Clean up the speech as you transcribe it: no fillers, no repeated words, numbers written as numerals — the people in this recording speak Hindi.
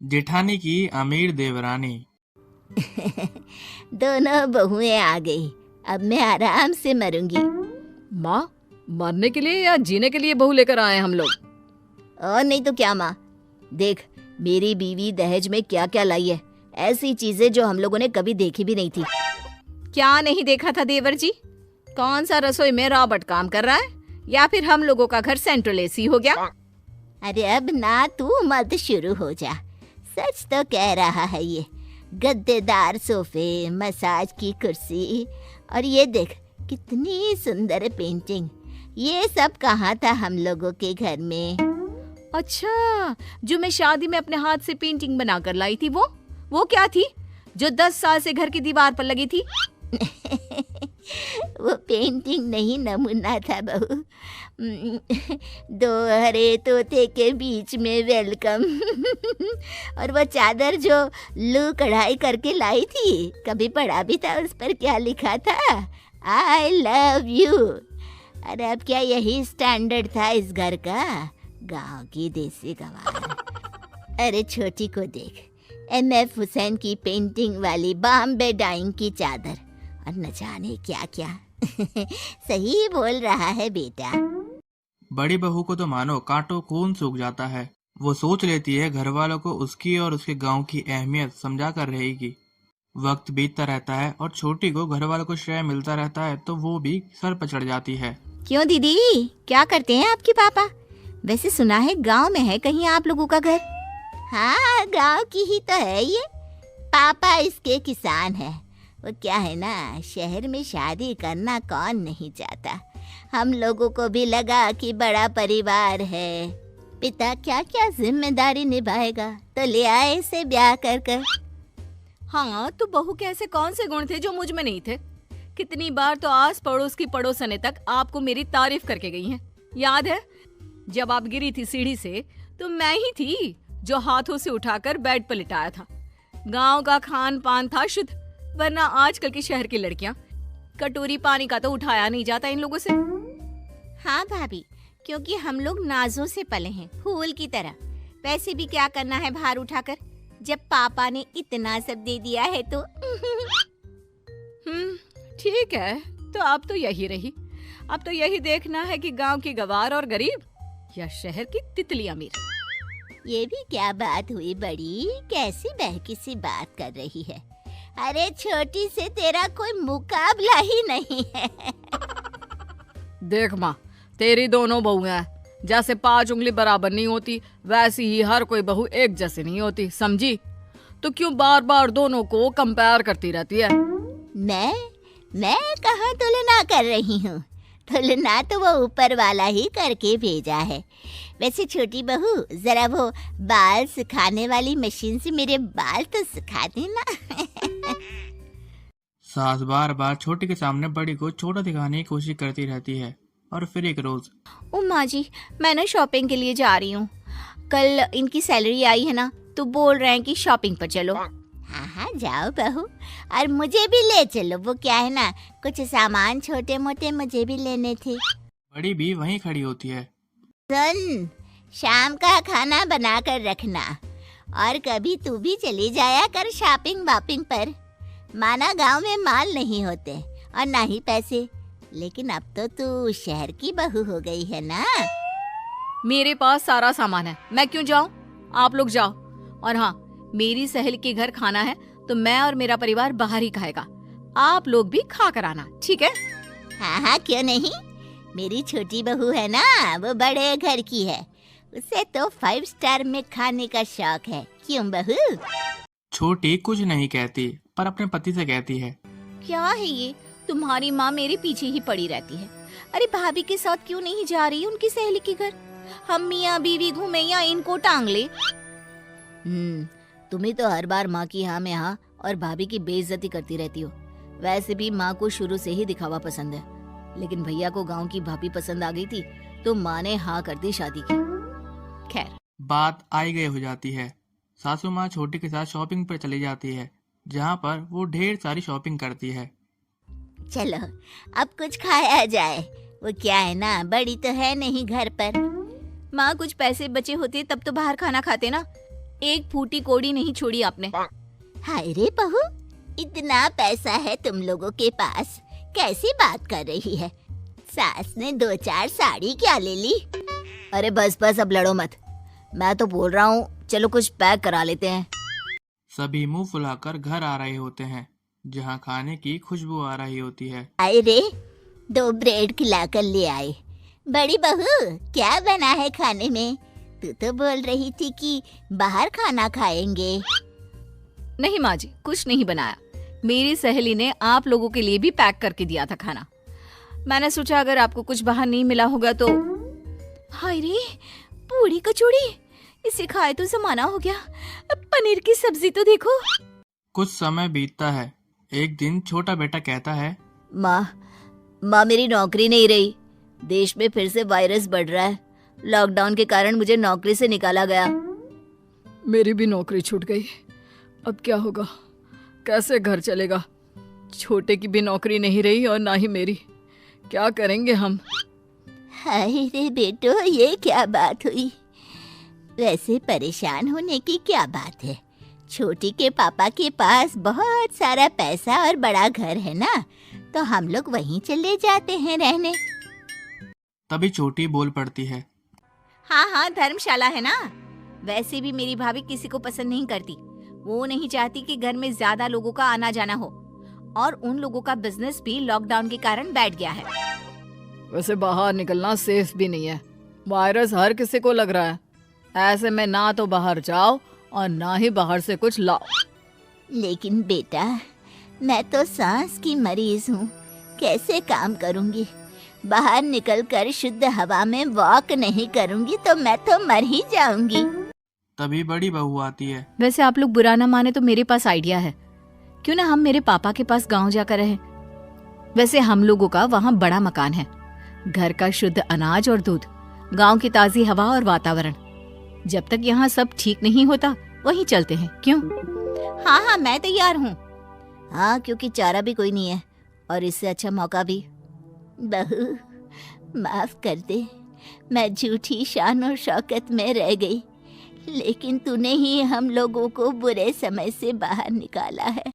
जेठानी की अमीर देवरानी। दोनों बहुएं आ गई। अब मैं आराम से मरूंगी। माँ, मरने के लिए या जीने के लिए बहू लेकर आए हम लोग? और नहीं तो क्या माँ, देख मेरी बीवी दहेज में क्या क्या लाई है। ऐसी चीजें जो हम लोगों ने कभी देखी भी नहीं थी। क्या नहीं देखा था देवर जी? कौन सा रसोई में रॉबर्ट काम कर रहा है, या फिर हम लोगों का घर सेंट्रल एसी हो गया? अरे अब ना तू मत शुरू हो जा। सच तो कह रहा है ये गद्देदार सोफे, मसाज की कुर्सी और ये देख कितनी सुंदर पेंटिंग। ये सब कहाँ था हम लोगों के घर में। अच्छा, जो मैं शादी में अपने हाथ से पेंटिंग बनाकर लाई थी वो क्या थी जो 10 साल से घर की दीवार पर लगी थी? वो पेंटिंग नहीं, नमूना था बहू। दो हरे तोते के बीच में वेलकम। और वो चादर जो लू कढ़ाई करके लाई थी, कभी पढ़ा भी था उस पर क्या लिखा था? I love you. अरे अब क्या यही स्टैंडर्ड था इस घर का? गांव की देसी गवार। अरे छोटी को देख, MF हुसैन की पेंटिंग वाली बॉम्बे डाइंग की चादर और न जाने क्या क्या। सही बोल रहा है बेटा। बड़ी बहू को तो मानो कांटो खून सूख जाता है। वो सोच लेती है घर वालों को उसकी और उसके गांव की अहमियत समझा कर रहेगी। वक्त बीतता रहता है और छोटी को घर वालों को श्रेय मिलता रहता है तो वो भी सर पर चढ़ जाती है। क्यों दीदी, क्या करते हैं आपके पापा? वैसे सुना है गांव में है कहीं आप लोगों का घर। हाँ, गांव की ही तो है ये। पापा इसके किसान है। वो क्या है ना, शहर में शादी करना कौन नहीं चाहता। हम लोगों को भी लगा कि बड़ा परिवार है, पिता क्या क्या जिम्मेदारी निभाएगा, तो ले आए इसे ब्याह कर कर। हाँ, तो बहू के ऐसे कौन से गुण थे जो मुझ में नहीं थे? कितनी बार तो आस पड़ोस की पड़ोसने तक आपको मेरी तारीफ करके गई हैं। याद है जब आप गिरी थी सीढ़ी से, तो मैं ही थी जो हाथों से उठाकर बेड पर लिटाया था। गांव का खान पान था शुद्ध, वरना आजकल की शहर की लड़कियां कटोरी पानी का तो उठाया नहीं जाता इन लोगों से। हाँ भाभी, क्योंकि हम लोग नाजों से पले हैं, फूल की तरह। वैसे भी क्या करना है भार उठाकर, जब पापा ने इतना सब दे दिया है तो। ठीक है, तो अब तो यही रही। अब तो यही देखना है कि गांव की गवार और गरीब या शहर की तितली अमीर। ये भी क्या बात हुई बड़ी, कैसी बहकी सी बात कर रही है। अरे छोटी से तेरा कोई मुकाबला ही नहीं है। देख माँ, तेरी दोनों बहुएं हैं। जैसे 5 उंगली बराबर नहीं होती, वैसी ही हर कोई बहू एक जैसी नहीं होती, समझी? तो क्यों बार बार दोनों को कंपेयर करती रहती है? मैं कहाँ तुलना कर रही हूँ। तुलना तो वो ऊपर वाला ही करके भेजा है। वैसे छोटी बहू, जरा वो बाल सुखाने वाली मशीन से मेरे बाल तो सुखा देना। सास बार बार छोटी के सामने बड़ी को छोटा दिखाने की कोशिश करती रहती है। और फिर एक रोज, ओ माँ जी, मैं ना शॉपिंग के लिए जा रही हूँ। कल इनकी सैलरी आई है ना, तो बोल रहे हैं कि शॉपिंग पर चलो। हाँ हाँ जाओ बहू, और मुझे भी ले चलो। वो क्या है ना, कुछ सामान छोटे मोटे मुझे भी लेने थे। बड़ी भी वहीं खड़ी होती है। सुन, शाम का खाना बना कर रखना, और कभी तू भी चली जाया कर शॉपिंग वापिंग पर। माना गांव में माल नहीं होते और ना ही पैसे, लेकिन अब तो तू शहर की बहू हो गई है ना। मेरे पास सारा सामान है, मैं क्यों जाऊं? आप लोग जाओ। और हाँ, मेरी सहेली के घर खाना है तो मैं और मेरा परिवार बाहर ही खाएगा। आप लोग भी खा कर आना, ठीक है? हाँ हाँ क्यों नहीं। मेरी छोटी बहू है ना, वो बड़े घर की है, उसे तो 5 स्टार में खाने का शौक है। क्यों बहू? छोटी कुछ नहीं कहती पर अपने पति से कहती है, क्या है ये, तुम्हारी माँ मेरे पीछे ही पड़ी रहती है। अरे भाभी के साथ क्यों नहीं जा रही उनकी सहेली के घर? हम मियाँ बीवी घूमे या इनको टांग ले। तुम्हें तो हर बार माँ की हाँ में हाँ और भाभी की बेइज्जती करती रहती हो। वैसे भी माँ को शुरू से ही दिखावा पसंद है, लेकिन भैया को गांव की भाभी पसंद आ गई थी तो माँ ने हाँ कर दी शादी की। खैर, बात आई गई हो जाती है। सासू माँ छोटी के साथ शॉपिंग पर चली जाती है, जहाँ पर वो ढेर सारी शॉपिंग करती है। चलो अब कुछ खाया जाए। वो क्या है ना, बड़ी तो है नहीं घर पर। माँ, कुछ पैसे बचे होते तब तो बाहर खाना खाते ना। एक फूटी कोड़ी नहीं छोड़ी आपने। हाय रे बहू, इतना पैसा है तुम लोगों के पास, कैसी बात कर रही है? सास ने 2-4 साड़ी क्या ले ली? अरे बस बस, अब लड़ो मत। मैं तो बोल रहा हूँ चलो कुछ पैक करा लेते हैं। सभी मुंह फुलाकर घर आ रहे होते हैं, जहाँ खाने की खुशबू आ रही होती है। आए रे, 2 ब्रेड खिलाकर ले आए। बड़ी बहू, क्या बना है खाने में? तू तो बोल रही थी कि बाहर खाना खाएंगे। नहीं माँ जी, कुछ नहीं बनाया। मेरी सहेली ने आप लोगों के लिए भी पैक करके दिया था खाना। मैंने सोचा अगर आपको कुछ बाहर नहीं मिला होगा तो। हाय रे, पूरी कचौड़ी, इसे खाए तो जमाना हो गया। अब पनीर की सब्जी तो देखो। कुछ समय बीतता है। एक दिन छोटा बेटा कहता है, माँ मेरी नौकरी नहीं रही। देश में फिर से वायरस बढ़ रहा है। लॉकडाउन के कारण मुझे नौकरी से निकाला गया। मेरी भी नौकरी छूट गई। अब क्या होगा, कैसे घर चलेगा? छोटे की भी नौकरी नहीं रही और ना ही मेरी। क्या करेंगे हम? हाय रे बेटो, ये क्या बात हुई? वैसे परेशान होने की क्या बात है? छोटी के पापा के पास बहुत सारा पैसा और बड़ा घर है ना, तो हम लोग वहीं चले जाते हैं रहने। तभी छोटी बोल पड़ती है, हाँ, धर्मशाला है ना। वैसे भी मेरी भाभी किसी को पसंद नहीं करती। वो नहीं चाहती कि घर में ज्यादा लोगों का आना जाना हो, और उन लोगों का बिजनेस भी लॉकडाउन के कारण बैठ गया है। वैसे बाहर निकलना सेफ भी नहीं है। वायरस हर किसी को लग रहा है। ऐसे में ना तो बाहर जाओ और ना ही बाहर से कुछ लाओ। लेकिन बेटा, मैं तो सांस की मरीज हूँ, कैसे काम करूँगी? बाहर निकलकर शुद्ध हवा में वॉक नहीं करूँगी तो मैं तो मर ही जाऊंगी। तभी बड़ी बहू आती है। वैसे आप लोग बुरा ना माने तो मेरे पास आइडिया है। क्यों ना हम मेरे पापा के पास गांव जाकर रहें। वैसे हम लोगों का वहाँ बड़ा मकान है, घर का शुद्ध अनाज और दूध, गांव की ताजी हवा और वातावरण। जब तक यहाँ सब ठीक नहीं होता वहीं चलते हैं। क्यों? हाँ, मैं तैयार हूँ। हाँ, क्योंकि चारा भी कोई नहीं है और इससे अच्छा मौका भी। बहू, माफ कर दे, मैं झूठी शान और शौकत में रह गई, लेकिन तूने ही हम लोगों को बुरे समय से बाहर निकाला है।